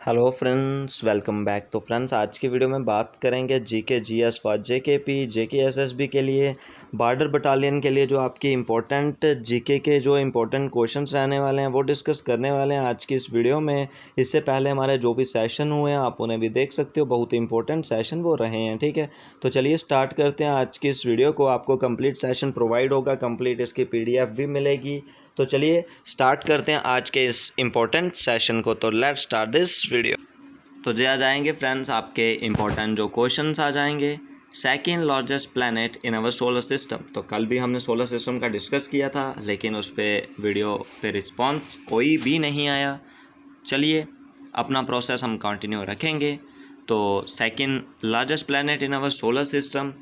Hello friends, welcome back. तो friends, आज की वीडियो में बात करेंगे GK GS for JKP JK SSB के लिए, बॉर्डर बटालियन के लिए जो आपकी इम्पोर्टेंट जीके के जो इम्पोर्टेंट क्वेश्चंस रहने वाले हैं वो डिस्कस करने वाले हैं आज की इस वीडियो में। इससे पहले हमारे जो भी सेशन हुए हैं आप उन्हें भी देख सकते हो, बहुत इंपॉर्टेंट सेशन वो रहे हैं। ठीक है, तो चलिए स्टार्ट करते हैं आज की इस वीडियो को। आपको कंप्लीट सेशन प्रोवाइड होगा, कंप्लीट इसकी पीडीएफ भी मिलेगी। तो चलिए स्टार्ट करते हैं आज के इस इम्पोर्टेंट सेशन को। तो लेट्स स्टार्ट दिस वीडियो। तो जे आ जाएंगे फ्रेंड्स आपके इम्पोर्टेंट जो क्वेश्चंस आ जाएंगे। Second largest planet in our solar system. तो कल भी हमने सोलर सिस्टम का डिस्कस किया था, लेकिन उस पर वीडियो पे रिस्पॉन्स कोई भी नहीं आया। चलिए अपना प्रोसेस हम कंटिन्यू रखेंगे। तो second largest planet in our solar system,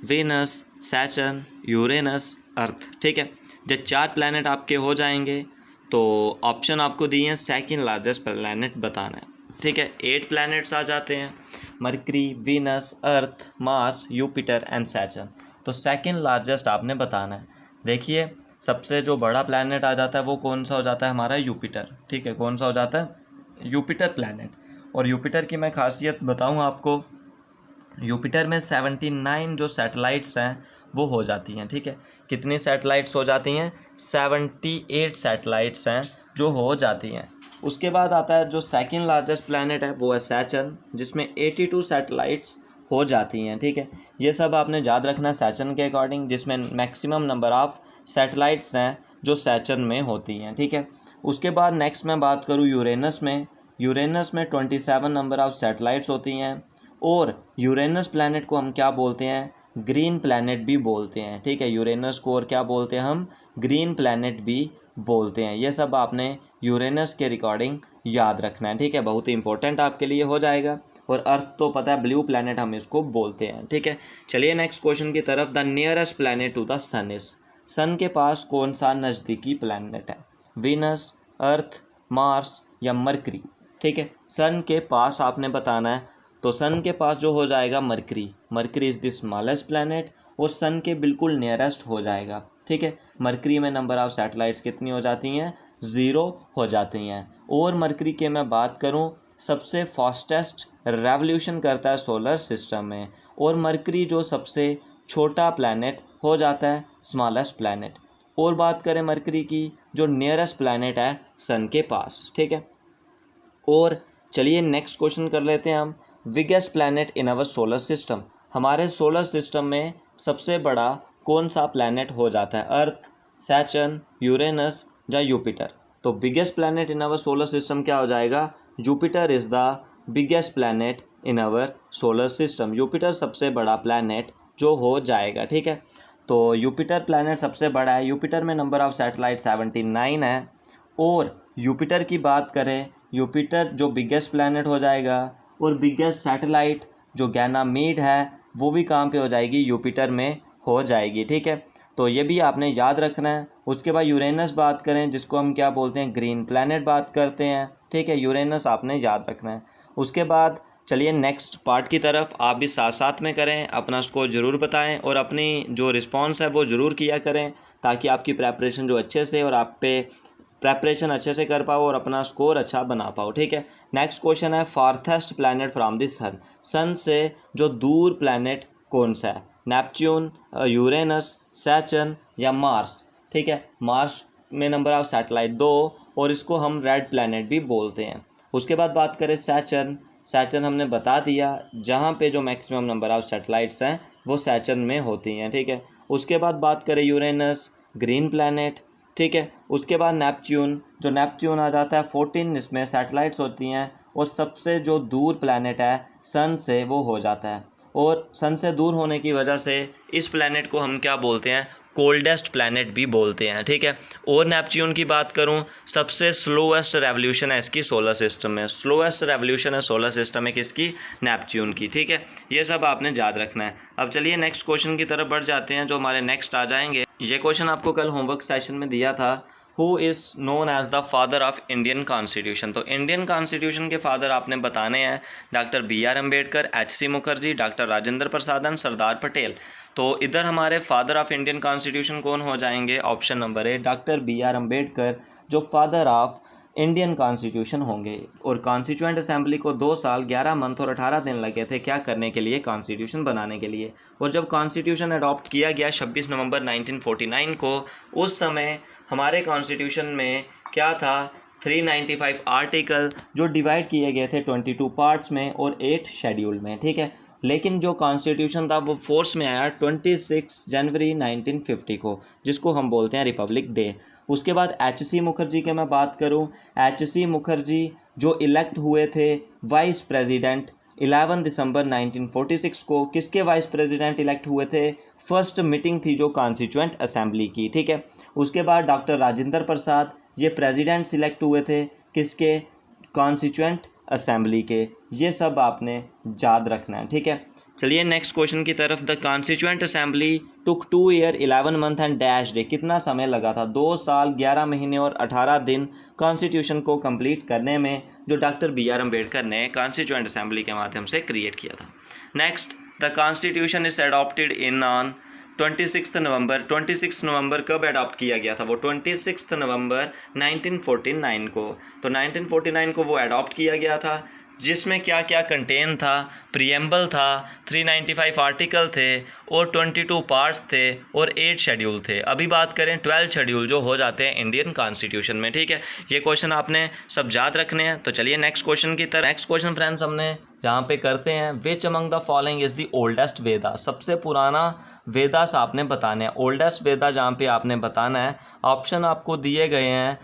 Venus, Saturn, Uranus, Earth. ठीक है, जब 4 प्लैनेट आपके हो जाएंगे तो ऑप्शन आपको दिए हैं सेकेंड लार्जेस्ट प्लैनेट बताना है। ठीक है, 8 प्लैनेट्स आ जाते हैं, Mercury, Venus, Earth, Mars, Jupiter and Saturn. तो सेकेंड लार्जेस्ट आपने बताना है। देखिए, सबसे जो बड़ा प्लैनेट आ जाता है वो कौन सा हो जाता है, हमारा यूपिटर। ठीक है, कौन सा हो जाता है, यूपिटर प्लैनेट। और यूपिटर की मैं खासियत बताऊँ आपको, यूपिटर में 79 जो सैटेलाइट्स हैं वो हो जाती हैं। ठीक है, कितनी सैटेलाइट्स हो जाती हैं, 78 सैटेलाइट्स हैं जो हो जाती हैं। उसके बाद आता है जो सेकंड लार्जेस्ट प्लैनेट है वो है सैटर्न, जिसमें 82 सैटेलाइट्स हो जाती हैं। ठीक है, ये सब आपने याद रखना है सैटर्न के अकॉर्डिंग, जिसमें मैक्सिमम नंबर ऑफ सैटेलाइट्स हैं जो सैटर्न में होती हैं। ठीक है, उसके बाद नेक्स्ट मैं बात करूँ यूरेनस में। यूरेनस में 27 नंबर ऑफ सैटेलाइट्स होती हैं। और यूरेनस प्लैनेट को हम क्या बोलते हैं, ग्रीन प्लैनेट भी बोलते हैं। ठीक है, यूरेनस को और क्या बोलते हैं हम, ग्रीन प्लैनेट भी बोलते हैं। ये सब आपने यूरेनस के रिकॉर्डिंग याद रखना है। ठीक है, बहुत ही इंपॉर्टेंट आपके लिए हो जाएगा। और अर्थ तो पता है, ब्लू प्लैनेट हम इसको बोलते हैं। ठीक है, चलिए नेक्स्ट क्वेश्चन की तरफ। The nearest planet to the sun is. Sun के पास कौन सा नज़दीकी प्लैनेट है, वीनस, अर्थ, मार्स या मरकरी। ठीक है, सन के पास आपने बताना है। तो सन के पास जो हो जाएगा mercury. Mercury is the smallest planet और सन के बिल्कुल नियरेस्ट हो जाएगा। ठीक है, मरकरी में नंबर ऑफ सैटेलाइट्स कितनी हो जाती हैं, 0 हो जाती हैं। और मरकरी के मैं बात करूं, सबसे फास्टेस्ट रेवोल्यूशन करता है सोलर सिस्टम में। और मरकरी जो सबसे छोटा प्लैनेट हो जाता है, स्मॉलेस्ट प्लैनेट। और बात करें मरकरी की, जो नियरेस्ट प्लैनेट है सन के पास। ठीक है, और चलिए नेक्स्ट क्वेश्चन कर लेते हैं हम। Biggest planet in our solar system. हमारे सोलर सिस्टम में सबसे बड़ा कौन सा प्लैनेट हो जाता है, अर्थ, सैटर्न, यूरेनस या यूपिटर। तो biggest planet in our solar system क्या हो जाएगा, Jupiter is the biggest planet in our solar system. Jupiter सबसे बड़ा प्लैनेट जो हो जाएगा। ठीक है, तो यूपिटर प्लैनेट सबसे बड़ा है। यूपिटर में नंबर ऑफ सैटेलाइट 79 है। और यूपिटर की बात करें, यूपिटर जो बिगेस्ट प्लैनेट हो जाएगा। और बिगेस्ट सैटेलाइट जो गैनामीड है वो भी कहाँ पे हो जाएगी, यूपिटर में हो जाएगी। ठीक है, तो ये भी आपने याद रखना है। उसके बाद यूरेनस बात करें, जिसको हम क्या बोलते हैं, ग्रीन प्लैनेट बात करते हैं। ठीक है, यूरेनस आपने याद रखना है। उसके बाद चलिए नेक्स्ट पार्ट की तरफ, आप भी साथ साथ में करें, अपना स्कोर ज़रूर बताएं और अपनी जो रिस्पॉन्स है वो ज़रूर किया करें, ताकि आपकी प्रेपरेशन जो अच्छे से और आप पे प्रेपरेशन अच्छे से कर पाओ और अपना स्कोर अच्छा बना पाओ। ठीक है, नेक्स्ट क्वेश्चन है, फार्थेस्ट प्लैनेट फ्रॉम द सन। सन से जो दूर प्लैनेट कौन सा है, नेपच्यून, यूरेनस, सैटर्न या मार्स। ठीक है, मार्स में नंबर ऑफ सैटेलाइट 2 और इसको हम रेड प्लैनेट भी बोलते हैं। उसके बाद बात करें सैटर्न। सैटर्न हमने बता दिया, जहाँ पे जो मैक्सिमम नंबर ऑफ सैटेलाइट्स हैं वो सैटर्न में होती हैं। ठीक है, उसके बाद बात करें यूरेनस, ग्रीन प्लैनेट। ठीक है, उसके बाद नेपच्यून, जो नेपच्यून आ जाता है 14, इसमें सैटेलाइट्स होती हैं। और सबसे जो दूर प्लैनेट है सन से वो हो जाता है। और सन से दूर होने की वजह से इस प्लैनेट को हम क्या बोलते हैं, कोल्डेस्ट प्लैनेट भी बोलते हैं। ठीक है, और नेपच्यून की बात करूं, सबसे स्लोएस्ट रेवोल्यूशन है इसकी सोलर सिस्टम में। स्लोएस्ट रेवोल्यूशन है सोलर सिस्टम में किसकी, नेपच्यून की। ठीक है, ये सब आपने याद रखना है। अब चलिए नेक्स्ट क्वेश्चन की तरफ बढ़ जाते हैं, जो हमारे नेक्स्ट आ जाएंगे। ये क्वेश्चन आपको कल होमवर्क सेशन में दिया था, who is known as the father of Indian constitution. तो इंडियन कॉन्स्टिट्यूशन के फादर आपने बताने हैं, doctor BR Ambedkar, HC Mukherjee, doctor Rajendra Prasad and Sardar Patel. तो इधर हमारे फादर ऑफ इंडियन कॉन्स्टिट्यूशन कौन हो जाएंगे, option number A doctor BR Ambedkar, जो फादर ऑफ इंडियन कॉन्स्टिट्यूशन होंगे। और कॉन्स्टिट्यूएंट असेंबली को 2 साल 11 मंथ और 18 दिन लगे थे क्या करने के लिए, कॉन्स्टिट्यूशन बनाने के लिए। और जब कॉन्स्टिट्यूशन अडॉप्ट किया गया 26 नवंबर 1949 को, उस समय हमारे कॉन्स्टिट्यूशन में क्या था, 395 आर्टिकल जो डिवाइड किए गए थे 22 पार्ट्स में और 8 शेड्यूल में, ठीक है। लेकिन जो कॉन्स्टिट्यूशन था वो फोर्स में आया 26 जनवरी 1950 को, जिसको हम बोलते हैं रिपब्लिक डे। उसके बाद एच.सी. मुखर्जी की मैं बात करूं, एच.सी. मुखर्जी जो इलेक्ट हुए थे वाइस प्रेसिडेंट 11 दिसंबर 1946 को, किसके वाइस प्रेसिडेंट इलेक्ट हुए थे, फर्स्ट मीटिंग थी जो कॉन्स्टिट्यूएंट असेंबली की, ठीक है। उसके बाद डॉक्टर राजेंद्र प्रसाद ये प्रेसिडेंट सिलेक्ट हुए थे किसके, कॉन्स्टिट्यूएंट असेंबली के। ये सब आपने याद रखना है, ठीक है। चलिए नेक्स्ट क्वेश्चन की तरफ। The constituent assembly took 2 year 11 month and dash day, कितना समय लगा था, 2 साल 11 महीने और 18 दिन कॉन्स्टिट्यूशन को कंप्लीट करने में, जो डॉक्टर बी.आर. अम्बेडकर ने कॉन्स्टिट्यूएंट असेंबली के माध्यम से क्रिएट किया था। Next, the constitution is adopted in on 26 नवंबर। 26 नवंबर कब अडॉप्ट किया गया था, वो 26 नवंबर 1949 को। तो 1949 को वो अडॉप्ट किया गया था, जिसमें क्या क्या कंटेन था, प्रीएम्बल था, 395 आर्टिकल थे और 22 पार्ट्स थे और 8 शेड्यूल थे। अभी बात करें 12 शेड्यूल जो हो जाते हैं इंडियन कॉन्स्टिट्यूशन में, ठीक है। ये क्वेश्चन आपने सब याद रखने हैं। तो चलिए नेक्स्ट क्वेश्चन की तरफ। नेक्स्ट क्वेश्चन फ्रेंड्स हमने यहाँ पे करते हैं, which among the following is the oldest Veda, सबसे पुराना वेदास आपने बताने हैं। ओल्डेस्ट वेदा जहाँ पे आपने बताना है, ऑप्शन आपको दिए गए हैं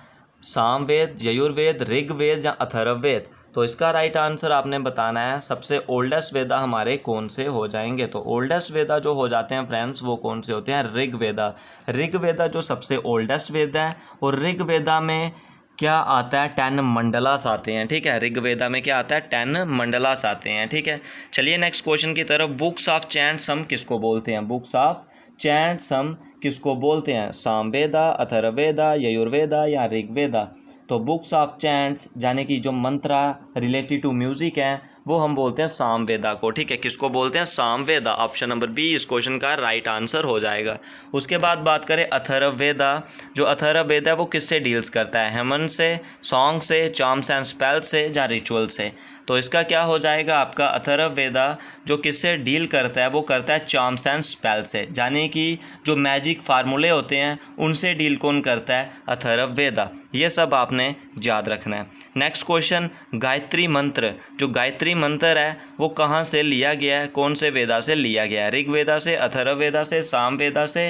सामवेद, यजुर्वेद, ऋग्वेद या अथर्ववेद। तो इसका राइट आंसर आपने बताना है सबसे ओल्डेस्ट वेदा हमारे कौन से हो जाएंगे। तो ओल्डेस्ट वेदा जो हो जाते हैं फ्रेंड्स वो कौन से होते हैं, ऋग्वेदा। ऋग्वेदा जो सबसे ओल्डेस्ट वेदा है, और ऋग्वेदा में क्या आता है, 10 मंडलास आते हैं, ठीक है। ऋग्वेदा में क्या आता है, 10 मंडलास आते हैं, ठीक है। चलिए नेक्स्ट क्वेश्चन की तरफ। बुक्स ऑफ चैंट सम किसको बोलते हैं, बुक्स ऑफ चैंट सम किसको बोलते हैं, सामवेदा, अथर्ववेदा, यजुर्वेदा या ऋग्वेदा। तो बुक्स ऑफ चैंट्स यानी कि जो मंत्रा रिलेटेड टू म्यूजिक हैं वो हम बोलते हैं सामवेदा को, ठीक है। किसको बोलते हैं, सामवेदा। ऑप्शन नंबर बी इस क्वेश्चन का राइट आंसर हो जाएगा। उसके बाद बात करें अथर्ववेदा। जो अथर्ववेदा है वो किससे डील्स करता है, हेमन से, सॉन्ग से, चार्म्स एंड स्पेल से या रिचुअल से। तो इसका क्या हो जाएगा आपका, अथर्ववेदा जो किससे डील करता है वो करता है चार्म्स एंड स्पेल से, यानी कि जो मैजिक फार्मूले होते हैं उनसे डील कौन करता है, अथर्ववेदा। ये सब आपने याद रखना है। नेक्स्ट क्वेश्चन, गायत्री मंत्र। जो गायत्री मंत्र है वो कहाँ से लिया गया है, कौन से वेदा से लिया गया है, ऋग्वेदा से, अथर्ववेदा से, सामवेदा से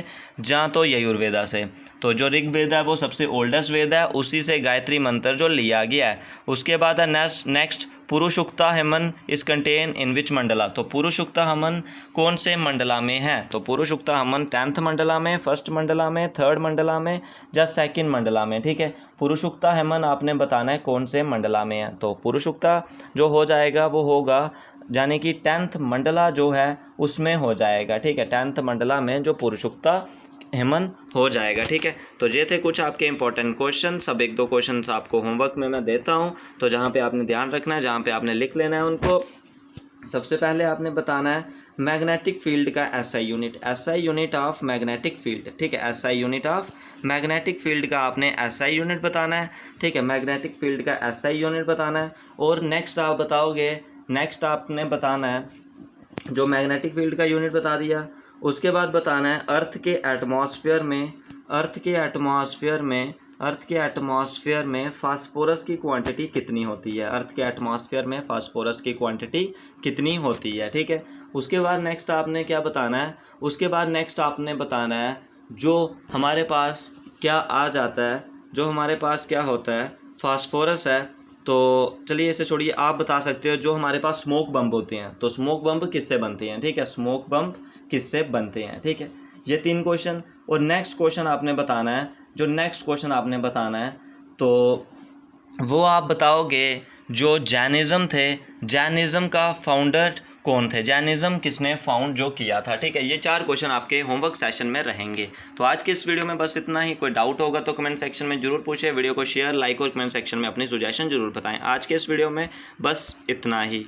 या तो यजुर्वेदा से। तो जो ऋग्वेदा है वो सबसे ओल्डेस्ट वेद है, उसी से गायत्री मंत्र जो लिया गया है। उसके बाद है नेक्स्ट पुरुषुक्ता हेमन इस कंटेन इन विच मंडला। तो पुरुषुक्ता हमन कौन से मंडला में है, तो पुरुषुक्ता हमन 10th मंडला में, फर्स्ट मंडला में, थर्ड मंडला में या सेकंड मंडला में, ठीक है। पुरुषुक्ता हेमन आपने बताना है कौन से मंडला में है। तो पुरुषुक्ता जो हो जाएगा वो होगा यानी कि 10th मंडला जो है उसमें हो जाएगा, ठीक है। 10th मंडला में जो पुरुषुक्ता हेमन हो जाएगा, ठीक है। तो ये थे कुछ आपके इंपॉर्टेंट क्वेश्चन। सब 1-2 क्वेश्चन आपको होमवर्क में मैं देता हूँ, तो जहाँ पे आपने ध्यान रखना है, जहाँ पे आपने लिख लेना है उनको। सबसे पहले आपने बताना है मैग्नेटिक फील्ड का SI unit, SI unit of magnetic field, ठीक है। SI unit of magnetic field का आपने एसआई यूनिट बताना है, ठीक है। मैग्नेटिक फील्ड का एसआई यूनिट बताना है। और नेक्स्ट आप बताओगे, नेक्स्ट आपने बताना है जो मैग्नेटिक फील्ड का यूनिट बता दिया, उसके बाद बताना है अर्थ के एटमॉस्फेयर में, अर्थ के एटमॉस्फेयर में, अर्थ के एटमॉस्फेयर में फास्फोरस की क्वांटिटी कितनी होती है, अर्थ के एटमॉस्फेयर में फास्फोरस की क्वांटिटी कितनी होती है, ठीक है। उसके बाद नेक्स्ट आपने क्या बताना है, उसके बाद नेक्स्ट आपने बताना है जो हमारे पास क्या आ जाता है, जो हमारे पास क्या होता है, फास्फोरस है। तो चलिए इसे छोड़िए, आप बता सकते हो जो हमारे पास स्मोक बम्ब होते हैं, तो स्मोक बम्ब किससे बनते हैं, ठीक है। स्मोक बम्ब किससे बनते हैं, ठीक है। ये 3 क्वेश्चन। और नेक्स्ट क्वेश्चन आपने बताना है, जो नेक्स्ट क्वेश्चन आपने बताना है तो वो आप बताओगे जो जैनिज़्म थे, जैनिज़्म का फाउंडर कौन थे, जैनिज़्म किसने फाउंड जो किया था, ठीक है। ये 4 क्वेश्चन आपके होमवर्क सेशन में रहेंगे। तो आज के इस वीडियो में बस इतना ही। कोई डाउट होगा तो कमेंट सेक्शन में जरूर पूछें, वीडियो को शेयर, लाइक और कमेंट सेक्शन में अपनी सजेशन जरूर बताएं। आज के इस वीडियो में बस इतना ही।